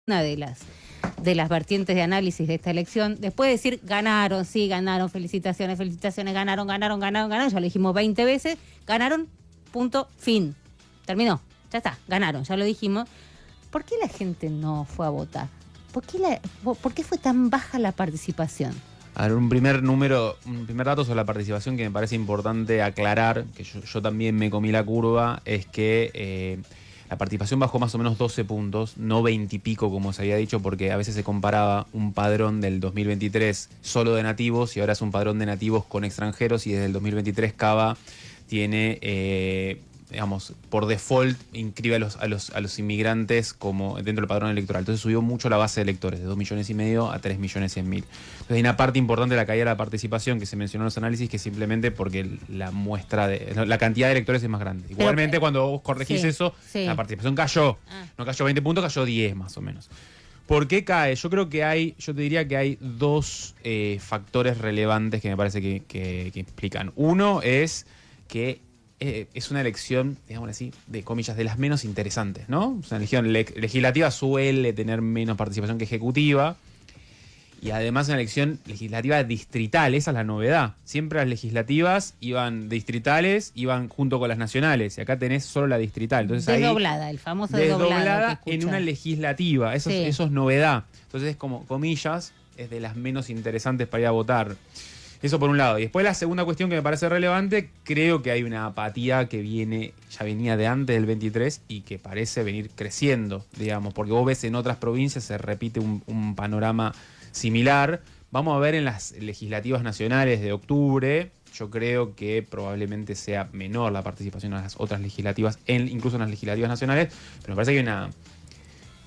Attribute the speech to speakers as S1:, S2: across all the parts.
S1: una de las vertientes de análisis de esta elección, después de decir ganaron, sí, ganaron, felicitaciones, ganaron, ya lo dijimos 20 veces, ganaron, punto, fin, terminó, ya está, ganaron, ya lo dijimos. ¿Por qué la gente no fue a votar? ¿Por qué fue tan baja la participación?
S2: A ver, un primer dato sobre la participación que me parece importante aclarar, que yo también me comí la curva, es que la participación bajó más o menos 12 puntos, no 20 y pico como se había dicho, porque a veces se comparaba un padrón del 2023 solo de nativos y ahora es un padrón de nativos con extranjeros, y desde el 2023 Cava tiene, digamos, por default inscribe a los inmigrantes como dentro del padrón electoral. Entonces subió mucho la base de electores, de 2,5 millones a 3,100,000. Entonces hay una parte importante de la caída de la participación que se mencionó en los análisis, que es simplemente porque la cantidad de electores es más grande. Igualmente, cuando vos corregís eso, la participación cayó. No cayó 20 puntos, cayó 10 más o menos. ¿Por qué cae? Yo te diría que hay dos factores relevantes que me parece que explican. Uno es que es una elección, digamos así, de comillas, de las menos interesantes, ¿no? O sea, una elección legislativa suele tener menos participación que ejecutiva, y además una elección legislativa distrital, esa es la novedad. Siempre las legislativas distritales iban junto con las nacionales, y acá tenés solo la distrital. Entonces
S1: desdoblada, el famoso desdoblada
S2: en una legislativa, eso es novedad. Entonces es como, comillas, es de las menos interesantes para ir a votar. Eso por un lado. Y después la segunda cuestión que me parece relevante, creo que hay una apatía que ya venía de antes del 23 y que parece venir creciendo, digamos, porque vos ves en otras provincias se repite un panorama similar. Vamos a ver en las legislativas nacionales de octubre, yo creo que probablemente sea menor la participación en las otras legislativas, incluso en las legislativas nacionales, pero me parece que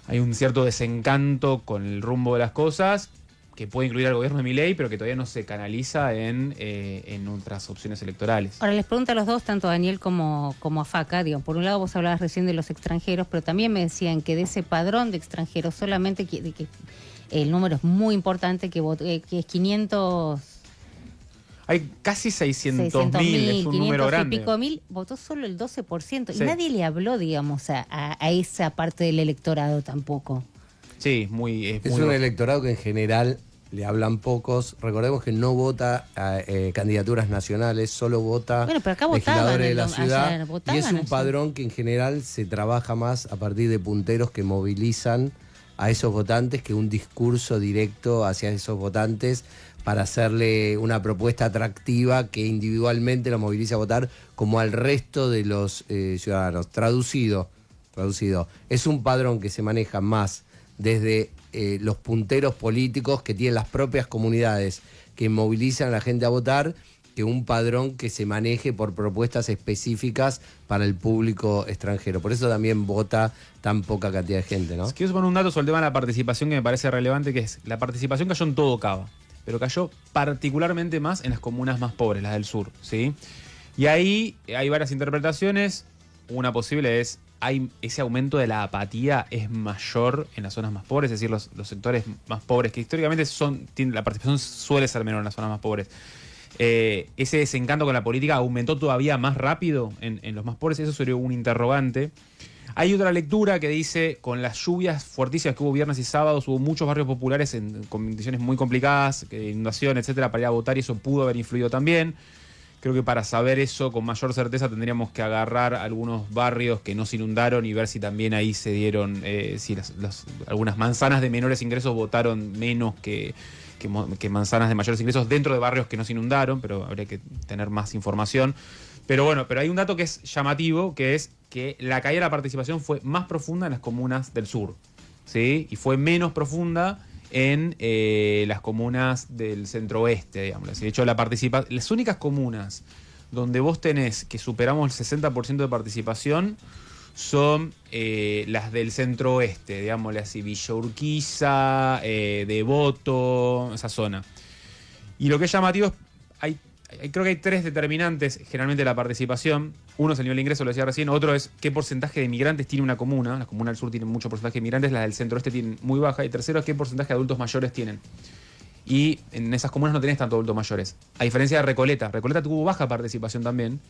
S2: hay un cierto desencanto con el rumbo de las cosas, que puede incluir al gobierno de Milei, pero que todavía no se canaliza en otras opciones electorales.
S1: Ahora les pregunto a los dos, tanto a Daniel como a Faca, digo, por un lado vos hablabas recién de los extranjeros, pero también me decían que de ese padrón de extranjeros solamente que el número es muy importante, que es 500...
S2: Hay casi 600.000, es un número grande.
S1: 500 y pico mil, votó solo el 12%, y nadie le habló, digamos, a esa parte del electorado tampoco.
S2: Sí, es
S3: un electorado que en general le hablan pocos. Recordemos que no vota a candidaturas nacionales, solo vota legisladores de la ciudad. Y es un padrón que en general se trabaja más a partir de punteros que movilizan a esos votantes que un discurso directo hacia esos votantes para hacerle una propuesta atractiva que individualmente lo movilice a votar como al resto de los ciudadanos. Traducido, es un padrón que se maneja más desde los punteros políticos que tienen las propias comunidades que movilizan a la gente a votar, que un padrón que se maneje por propuestas específicas para el público extranjero. Por eso también vota tan poca cantidad de gente, ¿no?
S2: Quiero poner un dato sobre el tema de la participación que me parece relevante, que es la participación cayó en todo Cava, pero cayó particularmente más en las comunas más pobres, las del sur, ¿sí? Y ahí hay varias interpretaciones. Una posible es ese aumento de la apatía es mayor en las zonas más pobres, es decir, los sectores más pobres, que históricamente la participación suele ser menor en las zonas más pobres. Ese desencanto con la política aumentó todavía más rápido en los más pobres, eso sería un interrogante. Hay otra lectura que dice, con las lluvias fuertísimas que hubo viernes y sábados, hubo muchos barrios populares en condiciones muy complicadas, inundación, etcétera, para ir a votar, y eso pudo haber influido también. Creo que para saber eso con mayor certeza tendríamos que agarrar algunos barrios que no se inundaron y ver si también ahí se dieron, si algunas manzanas de menores ingresos votaron menos que manzanas de mayores ingresos dentro de barrios que no se inundaron, pero habría que tener más información. Pero bueno, hay un dato que es llamativo, que es que la caída de la participación fue más profunda en las comunas del sur, ¿sí? Y fue menos profunda en las comunas del centro-oeste, digamos. De hecho, las únicas comunas donde vos tenés que superamos el 60% de participación son las del centro-oeste, digámosle así, Villa Urquiza, Devoto, esa zona. Y lo que es llamativo es, creo que hay tres determinantes generalmente de la participación. Uno es el nivel de ingreso, lo decía recién. Otro es qué porcentaje de migrantes tiene una comuna. Las comunas del sur tienen mucho porcentaje de migrantes, las del centro-oeste tienen muy baja. Y tercero es qué porcentaje de adultos mayores tienen. Y en esas comunas no tenés tantos adultos mayores. A diferencia de Recoleta. Recoleta tuvo baja participación también.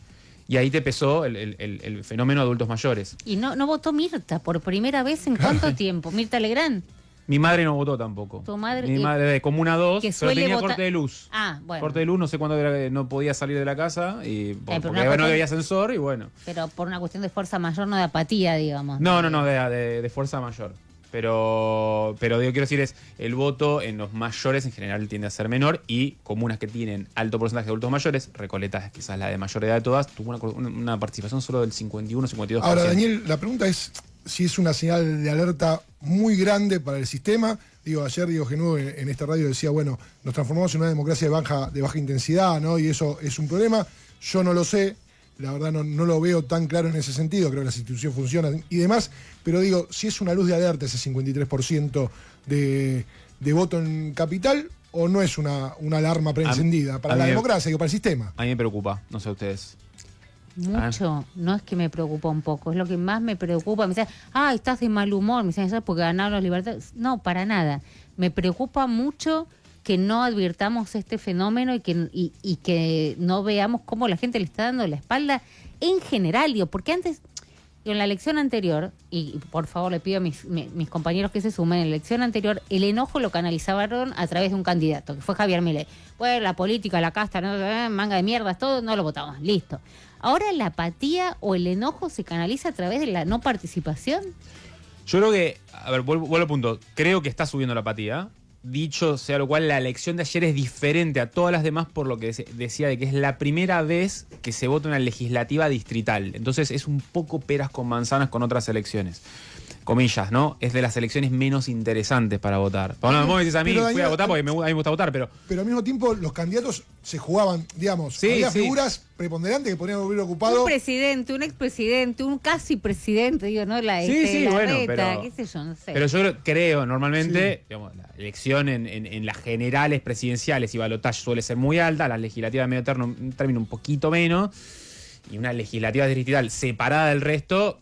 S2: Y ahí te pesó el fenómeno de adultos mayores.
S1: Y no votó Mirta por primera vez en ¿cuánto tiempo? Mirta Legrand.
S2: Mi madre no votó tampoco.
S1: Tu madre,
S2: mi madre de Comuna 2, pero tenía corte de luz.
S1: Ah, bueno.
S2: Corte de luz, no sé cuándo era, no podía salir de la casa y porque no había ascensor y bueno.
S1: Pero por una cuestión de fuerza mayor, no de apatía, digamos.
S2: No, de fuerza mayor. Pero quiero decir, el voto en los mayores en general tiende a ser menor y comunas que tienen alto porcentaje de adultos mayores, Recoleta es quizás la de mayor edad de todas, tuvo una participación solo del 51-52%.
S4: Ahora, Daniel, la pregunta es si es una señal de alerta muy grande para el sistema. Ayer Diego Genudo en esta radio decía, bueno, nos transformamos en una democracia de baja intensidad, ¿no? Y eso es un problema. Yo no lo sé. La verdad no lo veo tan claro en ese sentido, creo que las instituciones funcionan y demás, pero si es una luz de alerta ese 53% de voto en capital, o no es una alarma preencendida para la democracia, para el sistema.
S2: A mí me preocupa, no sé ustedes.
S1: Mucho, no es que me preocupa un poco, es lo que más me preocupa. Me dicen, estás de mal humor, me dicen, ¿sabes? Porque ganaron las libertades. No, para nada. Me preocupa mucho que no advirtamos este fenómeno y que no veamos cómo la gente le está dando la espalda en general, porque antes, en la elección anterior, y por favor le pido a mis compañeros que se sumen, en la elección anterior, el enojo lo canalizaron a través de un candidato, que fue Javier Milei. Pues la política, la casta, manga de mierdas, todo, no lo votamos, listo. Ahora la apatía o el enojo se canaliza a través de la no participación.
S2: Yo creo que, a ver, vuelvo al punto, creo que está subiendo la apatía. Dicho sea lo cual, la elección de ayer es diferente a todas las demás por lo que decía de que es la primera vez que se vota una legislativa distrital. Entonces es un poco peras con manzanas con otras elecciones. Comillas, ¿no? Es de las elecciones menos interesantes para votar. Bueno, vos me decís a mí, fui a votar porque a mí me gusta votar, pero
S4: al mismo tiempo los candidatos se jugaban, había figuras preponderantes que podrían haber ocupado.
S1: Un presidente, un expresidente, un casi presidente, ¿no? Reta, qué sé yo, no sé.
S2: Pero yo creo, normalmente, digamos, la elección en las generales presidenciales y balotaje suele ser muy alta, las legislativas de medio término un poquito menos, y una legislativa distrital separada del resto.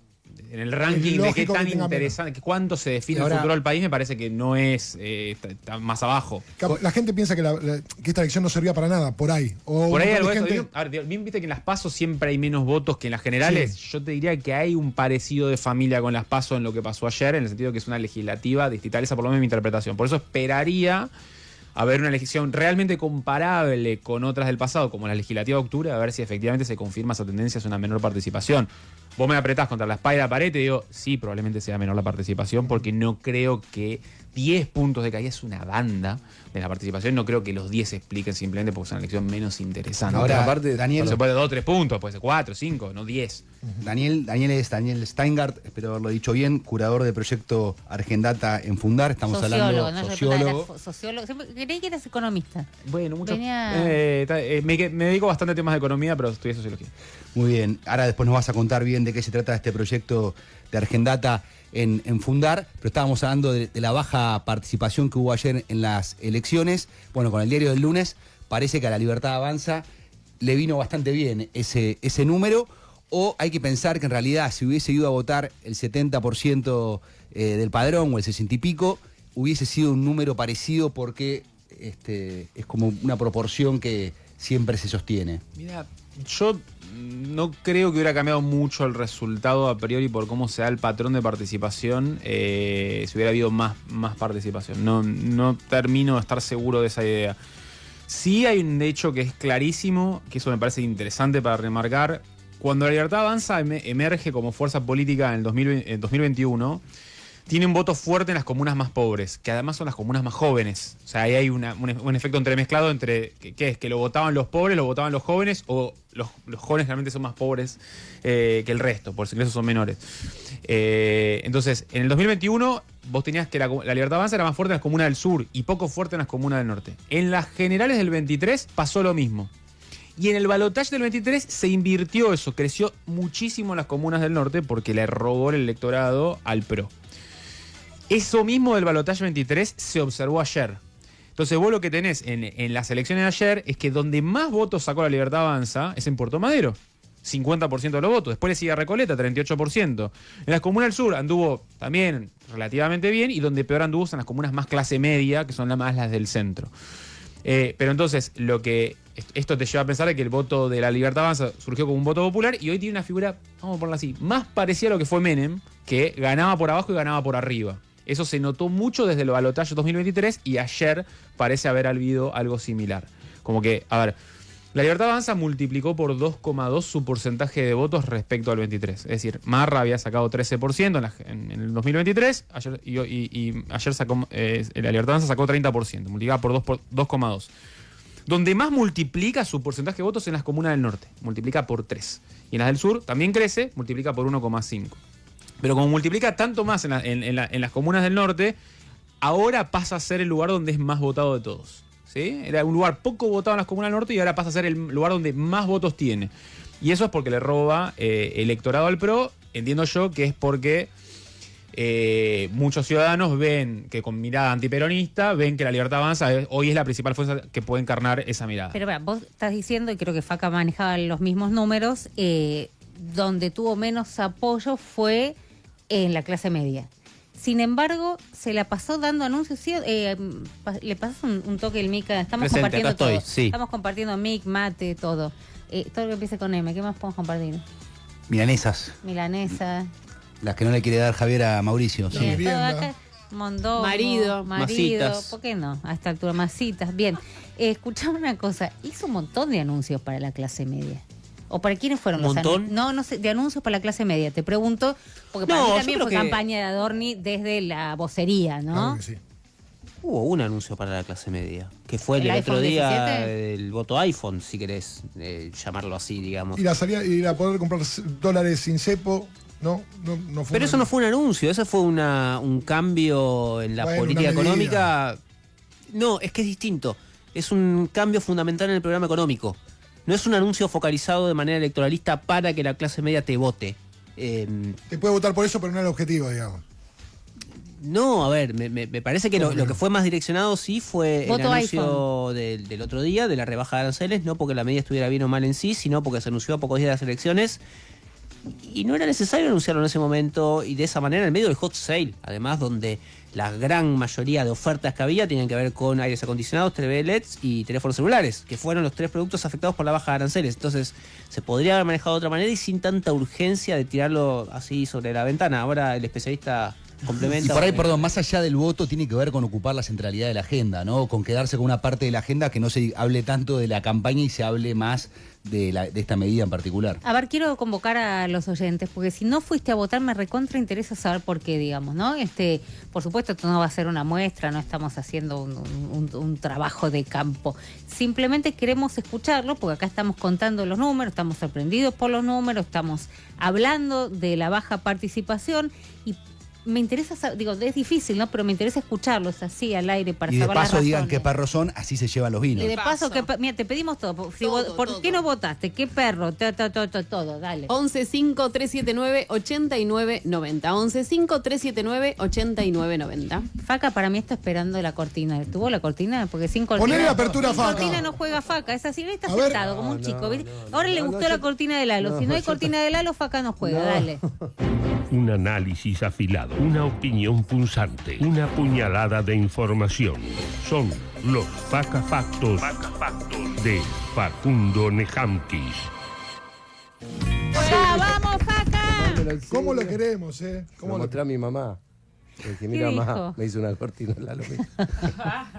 S2: En el ranking de qué tan interesante, cuánto se define el futuro del país, me parece que no es está más abajo.
S4: La gente piensa que esta elección no servía para nada, por ahí.
S2: Por ahí algo de eso. A ver, bien viste que en las PASO siempre hay menos votos que en las generales. Sí. Yo te diría que hay un parecido de familia con las PASO en lo que pasó ayer, en el sentido que es una legislativa distrital, esa por lo menos es mi interpretación. Por eso esperaría a ver una elección realmente comparable con otras del pasado, como la legislativa de octubre, a ver si efectivamente se confirma esa tendencia hacia una menor participación. Vos me apretás contra la espalda de la pared y te digo, sí, probablemente sea menor la participación, porque no creo que 10 puntos de caída es una banda de la participación. No creo que los 10 se expliquen simplemente porque es una elección menos interesante.
S3: Ahora, aparte, Daniel,
S2: se puede 2 o 3 puntos, puede ser 4, 5, no 10.
S5: Daniel es Daniel Steingart, espero haberlo dicho bien, curador de proyecto Argendata en Fundar. Estamos hablando
S1: sociólogo. Creí que eras economista.
S2: Bueno, mucho. Me dedico bastante a temas de economía, pero estudié sociología.
S5: Muy bien. Ahora después nos vas a contar bien de qué se trata este proyecto de Argendata en Fundar, pero estábamos hablando de la baja participación que hubo ayer en las elecciones. Bueno, con el diario del lunes parece que a La Libertad Avanza le vino bastante bien ese número, o hay que pensar que en realidad si hubiese ido a votar el 70% del padrón o el 60 y pico, hubiese sido un número parecido porque es como una proporción que siempre se sostiene.
S2: Mira, yo no creo que hubiera cambiado mucho el resultado a priori por cómo se da el patrón de participación si hubiera habido más participación. No termino de estar seguro de esa idea. Sí hay un hecho que es clarísimo, que eso me parece interesante para remarcar. Cuando La Libertad Avanza emerge como fuerza política en 2021, tiene un voto fuerte en las comunas más pobres, que además son las comunas más jóvenes. O sea, ahí hay un efecto entremezclado entre que lo votaban los pobres, lo votaban los jóvenes, o los jóvenes realmente son más pobres que el resto, por si ingresos son menores. Entonces, en el 2021 vos tenías que la Libertad Avanza era más fuerte en las comunas del sur y poco fuerte en las comunas del norte. En las generales del 23 pasó lo mismo. Y en el balotaje del 23 se invirtió eso, creció muchísimo en las comunas del norte porque le robó el electorado al PRO. Eso mismo del balotaje 23 se observó ayer. Entonces vos lo que tenés en las elecciones de ayer es que donde más votos sacó La Libertad Avanza es en Puerto Madero. 50% de los votos. Después le sigue a Recoleta, 38%. En las comunas del sur anduvo también relativamente bien, y donde peor anduvo son las comunas más clase media, que son más las del centro. Pero entonces, esto te lleva a pensar que el voto de La Libertad Avanza surgió como un voto popular y hoy tiene una figura, vamos a ponerla así, más parecida a lo que fue Menem, que ganaba por abajo y ganaba por arriba. Eso se notó mucho desde el balotaje 2023 y ayer parece haber habido algo similar. Como que, a ver, la Libertad Avanza multiplicó por 2,2 su porcentaje de votos respecto al 23. Es decir, Marra había sacado 13% en el 2023 y ayer sacó, la Libertad Avanza sacó 30%, multiplicada por 2,2. Donde más multiplica su porcentaje de votos en las comunas del norte, multiplica por 3. Y en las del sur también crece, multiplica por 1,5. Pero como multiplica tanto más en las comunas del norte, ahora pasa a ser el lugar donde es más votado de todos. ¿Sí? Era un lugar poco votado en las comunas del norte y ahora pasa a ser el lugar donde más votos tiene. Y eso es porque le roba electorado al PRO. Entiendo yo que es porque muchos ciudadanos ven que con mirada antiperonista, ven que la Libertad Avanza hoy es la principal fuerza que puede encarnar esa mirada.
S1: Pero vos estás diciendo, y creo que Faca manejaba los mismos números, donde tuvo menos apoyo fue en la clase media. Sin embargo, se la pasó dando anuncios. ¿Sí? Le pasas un toque el Mica. Estamos
S6: presente,
S1: compartiendo todo.
S6: Sí.
S1: Estamos compartiendo mic, mate, todo. Todo lo que empiece con M. ¿Qué más podemos compartir?
S5: Milanesas.
S1: Milanesa.
S5: Las que no le quiere dar Javier a Mauricio. Sí.
S1: Todo acá. Mondongo,
S6: Marido.
S1: marido. ¿Por qué no? A esta altura, masitas. Bien. Escuchame una cosa. Hizo un montón de anuncios para la clase media. ¿O para quiénes fueron los anuncios? No sé, de anuncios para la clase media. Te pregunto, porque para mí también fue campaña de Adorni desde la vocería, ¿no?
S4: Claro que sí.
S6: Hubo un anuncio para la clase media, que fue el otro día el voto iPhone, si querés llamarlo así, digamos.
S4: Y la salida, y la poder comprar dólares sin cepo, no fue.
S6: Pero eso no fue un anuncio, eso fue un cambio en la política económica. No, es que es distinto. Es un cambio fundamental en el programa económico. No es un anuncio focalizado de manera electoralista para que la clase media te vote.
S4: Te puede votar por eso, pero no es el objetivo, digamos.
S6: No, a ver, me parece que lo que fue más direccionado sí fue el anuncio del otro día, de la rebaja de aranceles, no porque la medida estuviera bien o mal en sí, sino porque se anunció a pocos días de las elecciones. Y no era necesario anunciarlo en ese momento y de esa manera en medio del hot sale, además donde la gran mayoría de ofertas que había tenían que ver con aires acondicionados, TV LEDs y teléfonos celulares, que fueron los 3 productos afectados por la baja de aranceles. Entonces se podría haber manejado de otra manera y sin tanta urgencia de tirarlo así sobre la ventana. Ahora el especialista complementa.
S5: Y por ahí, perdón, más allá del voto tiene que ver con ocupar la centralidad de la agenda, ¿no? Con quedarse con una parte de la agenda que no se hable tanto de la campaña y se hable más de esta medida en particular.
S1: A ver, quiero convocar a los oyentes, porque si no fuiste a votar, me recontra interesa saber por qué, digamos, ¿no? Por supuesto, esto no va a ser una muestra, no estamos haciendo un trabajo de campo. Simplemente queremos escucharlo, porque acá estamos contando los números, estamos sorprendidos por los números, estamos hablando de la baja participación y me interesa saber, digo, es difícil, ¿no? Pero me interesa escucharlos así al aire para saber las razones.
S5: Y de paso digan qué perros son, así se llevan los vinos.
S1: Y de paso, mira, te pedimos todo. ¿Por qué no votaste? ¿Qué perro? Todo, dale.
S7: 11-5-379-8990. 11-5-379-8990.
S1: Faca para mí está esperando la cortina. ¿Tuvo la cortina? Porque sin cortina.
S4: Poner la apertura Faca.
S1: Sin cortina no juega Faca. Es así, está sentado como un chico. Ahora le gustó la cortina de Lalo. Si no hay cortina de Lalo, Faca no juega. Dale.
S8: Un análisis afilado, una opinión punzante, una puñalada de información. Son los Faca Factos de Facundo Nejamquis.
S1: ¡Vamos, Faca!
S4: ¿Cómo lo queremos,
S3: ¿Cómo lo mostré a mi mamá? Que mira, mamá, me hizo una cortina en la lomita.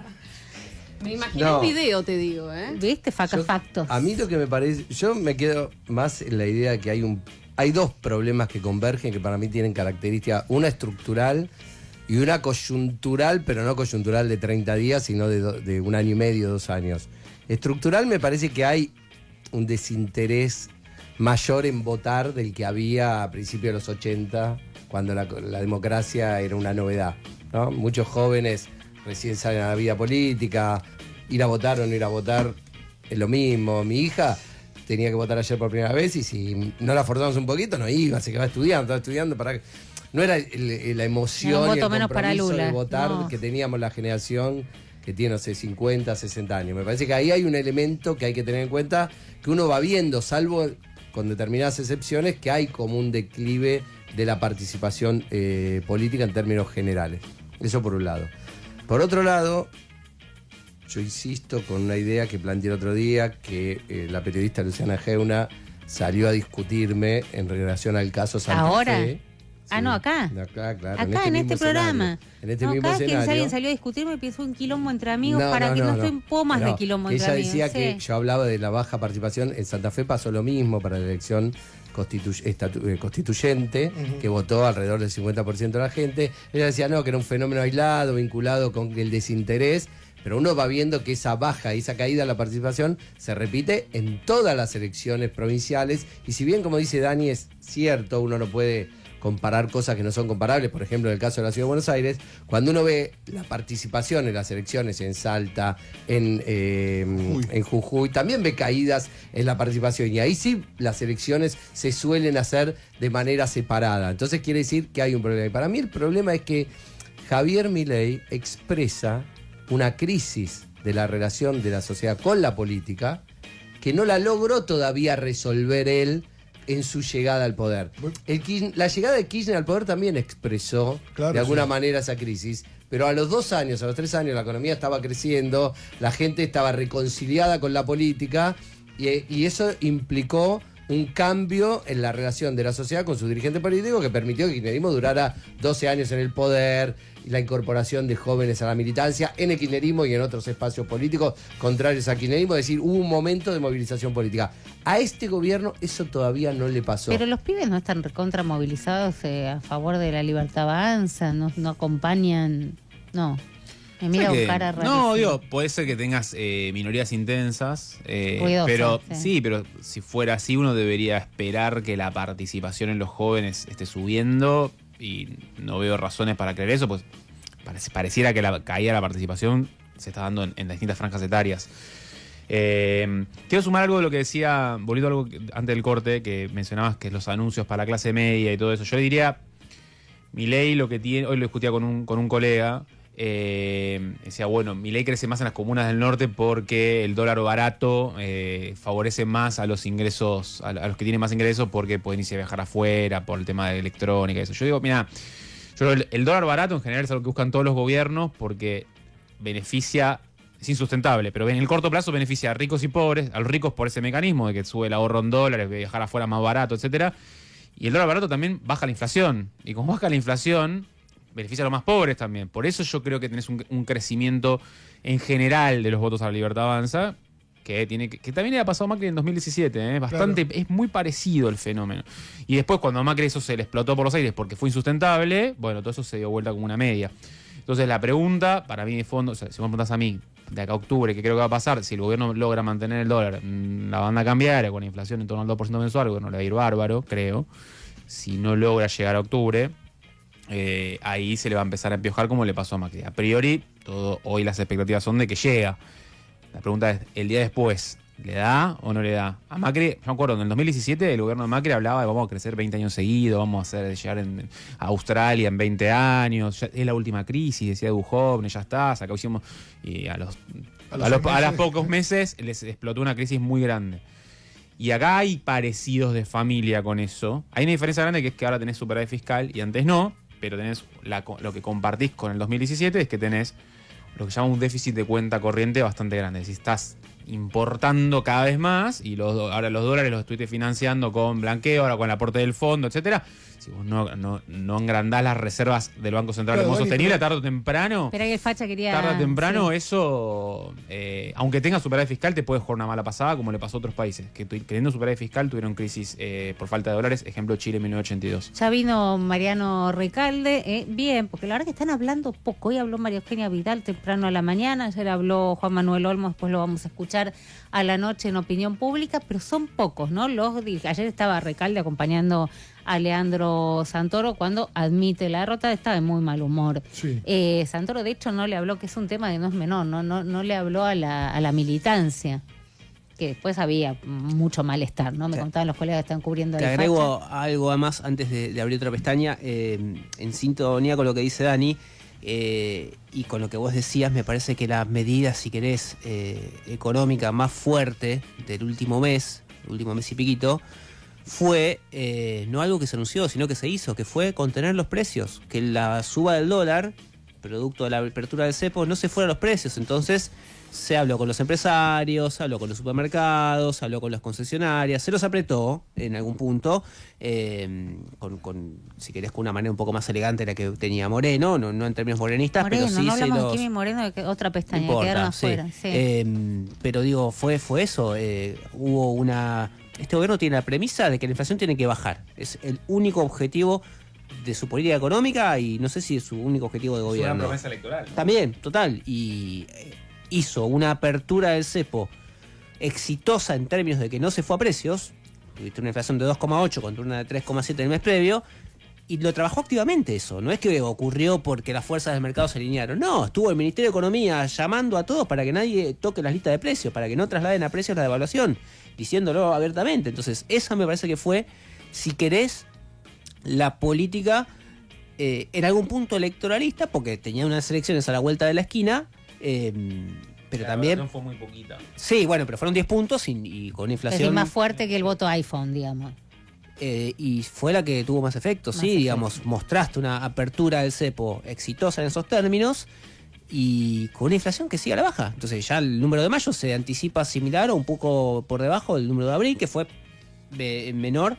S7: Me imaginé un video, te digo,
S1: ¿Viste? Faca Factos.
S3: A mí lo que me parece, yo me quedo más en la idea que hay dos problemas que convergen que para mí tienen características, una estructural y una coyuntural, pero no coyuntural de 30 días, sino de 1 año y medio, 2 años. Estructural me parece que hay un desinterés mayor en votar del que había a principios de los 80, cuando la democracia era una novedad, ¿no? Muchos jóvenes recién salen a la vida política, ir a votar o no ir a votar es lo mismo. Mi hija tenía que votar ayer por primera vez y si no la forzamos un poquito no iba, se quedaba estudiando para... No era la emoción y el compromiso de votar que teníamos la generación que tiene, no sé, 50, 60 años. Me parece que ahí hay un elemento que hay que tener en cuenta, que uno va viendo, salvo con determinadas excepciones, que hay como un declive de la participación política en términos generales. Eso por un lado. Por otro lado, yo insisto con una idea que planteé el otro día, que la periodista Luciana Geuna salió a discutirme en relación al caso Santa Fe.
S1: Ah, no, acá. Acá en este programa.
S3: En este mismo
S1: cada
S3: escenario.
S1: vez que alguien salió a discutir me pienso un quilombo entre amigos para que no estén pomas de quilombo entre amigos.
S3: Ella decía que yo hablaba de la baja participación. En Santa Fe pasó lo mismo para la elección constituyente, que votó alrededor del 50% de la gente. Ella decía no, que era un fenómeno aislado, vinculado con el desinterés, pero uno va viendo que esa baja y esa caída de la participación se repite en todas las elecciones provinciales, y si bien, como dice Dani, es cierto, uno no puede comparar cosas que no son comparables, por ejemplo en el caso de la Ciudad de Buenos Aires, cuando uno ve la participación en las elecciones en Salta, en Jujuy, también ve caídas en la participación, y ahí sí las elecciones se suelen hacer de manera separada. Entonces quiere decir que hay un problema. Y para mí el problema es que Javier Milei expresa una crisis de la relación de la sociedad con la política que no la logró todavía resolver él en su llegada al poder. La llegada de Kirchner al poder también expresó de alguna manera esa crisis, pero a los 2 años, a los 3 años la economía estaba creciendo, la gente estaba reconciliada con la política, y eso implicó un cambio en la relación de la sociedad con su dirigente político que permitió que el kirchnerismo durara 12 años en el poder, y la incorporación de jóvenes a la militancia en el kirchnerismo y en otros espacios políticos contrarios al kirchnerismo. Es decir, hubo un momento de movilización política. A este gobierno eso todavía no le pasó.
S1: Pero los pibes no están recontra movilizados a favor de la libertad avanza, no acompañan, no. Me mira con cara rarísima.
S2: No, digo, puede ser que tengas minorías intensas, pero sí, pero si fuera así uno debería esperar que la participación en los jóvenes esté subiendo, y no veo razones para creer eso, pues pareciera que la caída de la participación se está dando en distintas franjas etarias. Quiero sumar algo de lo que decía, volviendo a algo antes del corte, que mencionabas que los anuncios para la clase media y todo eso. Yo le diría, Milei lo que tiene, hoy lo discutía con un colega, decía, bueno, Milei crece más en las comunas del norte porque el dólar barato favorece más a los ingresos, a los que tienen más ingresos, porque pueden irse a viajar afuera por el tema de electrónica y eso. Yo digo, mira, el dólar barato en general es algo que buscan todos los gobiernos porque beneficia, es insustentable, pero en el corto plazo beneficia a ricos y pobres, a los ricos por ese mecanismo de que sube el ahorro en dólares, de viajar afuera más barato, etcétera. Y el dólar barato también baja la inflación, y como baja la inflación beneficia a los más pobres también. Por eso yo creo que tenés un crecimiento en general de los votos a la Libertad Avanza, que también le ha pasado a Macri en 2017, bastante, claro. Es muy parecido el fenómeno. Y después, cuando a Macri eso se le explotó por los aires porque fue insustentable, bueno, todo eso se dio vuelta como una media. Entonces la pregunta, para mí de fondo, o sea, si vos me preguntás a mí, de acá a octubre, ¿qué creo que va a pasar? Si el gobierno logra mantener el dólar, la banda cambiaria con la inflación en torno al 2% mensual, bueno, le va a ir bárbaro, creo. Si no logra llegar a octubre, ahí se le va a empezar a empiojar como le pasó a Macri. A priori, hoy las expectativas son de que llega. La pregunta es, ¿el día después le da o no le da? A Macri, yo me acuerdo, en el 2017 el gobierno de Macri hablaba de vamos a crecer 20 años seguidos, vamos a llegar a Australia en 20 años, ya, es la última crisis, decía Duhovne, ya está, acá hicimos, y a los pocos meses les explotó una crisis muy grande. Y acá hay parecidos de familia con eso. Hay una diferencia grande, que es que ahora tenés superávit fiscal y antes no, pero tenés lo que compartís con el 2017 es que tenés lo que se llama un déficit de cuenta corriente bastante grande. Si estás importando cada vez más y ahora los dólares los estuviste financiando con blanqueo, ahora con el aporte del fondo, etcétera. Si vos no engrandás las reservas del Banco Central de modo sostenible, tarde o temprano.
S1: Espera que el Facha quería.
S2: Tarde o temprano, sí. Eso, aunque tenga superávit fiscal, te puede jugar una mala pasada, como le pasó a otros países, que teniendo superávit fiscal tuvieron crisis por falta de dólares. Ejemplo, Chile en 1982.
S1: Ya vino Mariano Recalde, bien, porque la verdad que están hablando poco. Hoy habló María Eugenia Vidal temprano a la mañana, ayer habló Juan Manuel Olmos, después lo vamos a escuchar a la noche en Opinión Pública, pero son pocos, ¿no? Ayer estaba Recalde acompañando a Leandro Santoro cuando admite la derrota, está de muy mal humor. Sí. Santoro de hecho no le habló, que es un tema que no es menor, no le habló a la militancia, que después había mucho malestar, ¿no? Me contaban los colegas que están cubriendo.
S6: Te agrego algo más antes de abrir otra pestaña, en sintonía con lo que dice Dani, y con lo que vos decías, me parece que la medida, si querés, económica más fuerte del último mes y piquito, fue no algo que se anunció, sino que se hizo, que fue contener los precios, que la suba del dólar producto de la apertura del cepo, no se fueron los precios. Entonces se habló con los empresarios, se habló con los supermercados, se habló con las concesionarias, se los apretó en algún punto, si querés, con una manera un poco más elegante de la que tenía Moreno, no en términos morenistas,
S1: Moreno,
S6: pero sí
S1: no
S6: se
S1: hablamos
S6: los...
S1: de Kimi Moreno, de otra pestaña,
S6: No importa,
S1: quedaron
S6: sí.
S1: afuera. Sí.
S6: Pero digo, fue eso, hubo una... Este gobierno tiene la premisa de que la inflación tiene que bajar. Es el único objetivo de su política económica y no sé si es su único objetivo de gobierno.
S2: Es una promesa electoral, ¿no?
S6: También, total. Y hizo una apertura del cepo exitosa en términos de que no se fue a precios. Tuviste una inflación de 2,8 contra una de 3,7 el mes previo. Y lo trabajó activamente eso. No es que ocurrió porque las fuerzas del mercado se alinearon. No, estuvo el Ministerio de Economía llamando a todos para que nadie toque las listas de precios, para que no trasladen a precios la devaluación, diciéndolo abiertamente. Entonces, esa me parece que fue, si querés, la política en algún punto electoralista, porque tenía unas elecciones a la vuelta de la esquina, pero también...
S2: La fue muy poquita.
S6: Sí, bueno, pero fueron 10 puntos y con inflación...
S1: Es más fuerte que el voto iPhone, digamos.
S6: Y fue la que tuvo más efecto,
S1: Más
S6: sí,
S1: efecto.
S6: digamos, mostraste una apertura del cepo exitosa en esos términos y con una inflación que sigue a la baja. Entonces ya el número de mayo se anticipa similar o un poco por debajo del número de abril, que fue menor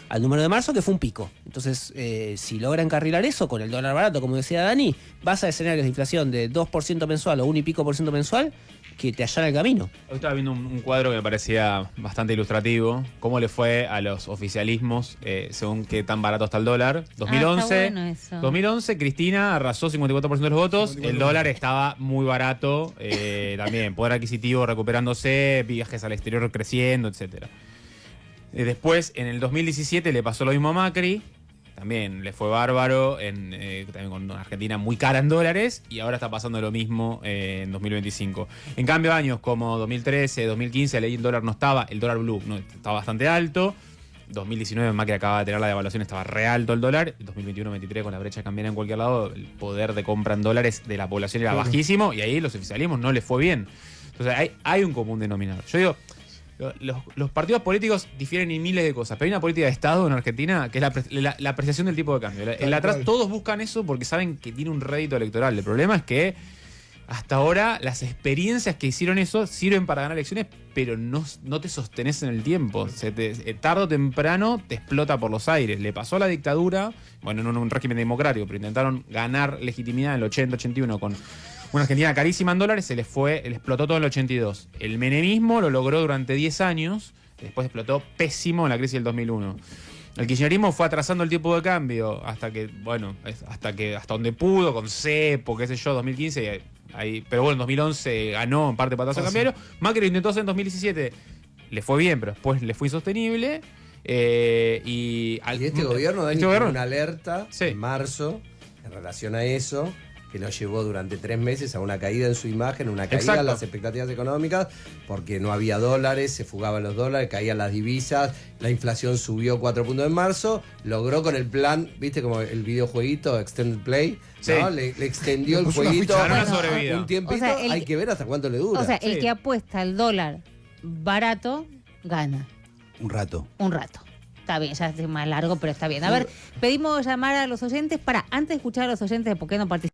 S6: al número de marzo, que fue un pico. Entonces, si logra encarrilar eso con el dólar barato, como decía Dani, vas a escenarios de inflación de 2% mensual o 1 y pico % mensual que te allana el camino.
S2: Hoy estaba viendo un cuadro que me parecía bastante ilustrativo. ¿Cómo le fue a los oficialismos según qué tan barato está el dólar? 2011,
S1: está bueno eso.
S2: 2011 Cristina arrasó 54% de los votos. El dólar estaba muy barato. También poder adquisitivo recuperándose, viajes al exterior creciendo, etcétera. Después, en el 2017 le pasó lo mismo a Macri. También le fue bárbaro, también con Argentina muy cara en dólares, y ahora está pasando lo mismo en 2025. En cambio, años como 2013, 2015, ahí el dólar no estaba, el dólar blue no, estaba bastante alto. 2019, Macri acaba de tener la devaluación, estaba re alto el dólar. 2021-23, con la brecha cambiaria en cualquier lado, el poder de compra en dólares de la población era bajísimo, y ahí los oficialismos no les fue bien. Entonces hay un común denominador. Yo digo, los partidos políticos difieren en miles de cosas, pero hay una política de Estado en Argentina que es la apreciación del tipo de cambio. Todos buscan eso porque saben que tiene un rédito electoral. El problema es que hasta ahora las experiencias que hicieron eso sirven para ganar elecciones, pero no te sostenés en el tiempo. Tarde o temprano te explota por los aires. Le pasó a la dictadura, bueno, no en un régimen democrático, pero intentaron ganar legitimidad en el 80-81 con una Argentina carísima en dólares, se les explotó todo en el 82. El menemismo lo logró durante 10 años, después explotó pésimo en la crisis del 2001. El kirchnerismo fue atrasando el tipo de cambio hasta donde pudo, con cepo, qué sé yo, 2015, pero bueno, en 2011 ganó en parte patazo cambiario. Macri lo intentó hacer en 2017, le fue bien, pero después le fue insostenible.
S3: Y este gobierno da una alerta en marzo en relación a eso, que lo llevó durante 3 meses a una caída en su imagen, una caída en las expectativas económicas, porque no había dólares, se fugaban los dólares, caían las divisas, la inflación subió 4 puntos en marzo, logró con el plan, viste como el videojueguito Extended Play,
S2: sí.
S3: ¿no? Le extendió el jueguito un tiempito,
S1: o sea,
S3: hay que ver hasta cuánto le dura.
S1: O sea, el que apuesta al dólar barato, gana.
S5: Un rato.
S1: Está bien, ya es más largo, pero está bien. A ver, pedimos llamar a los oyentes antes de escuchar a los oyentes de por qué no participan.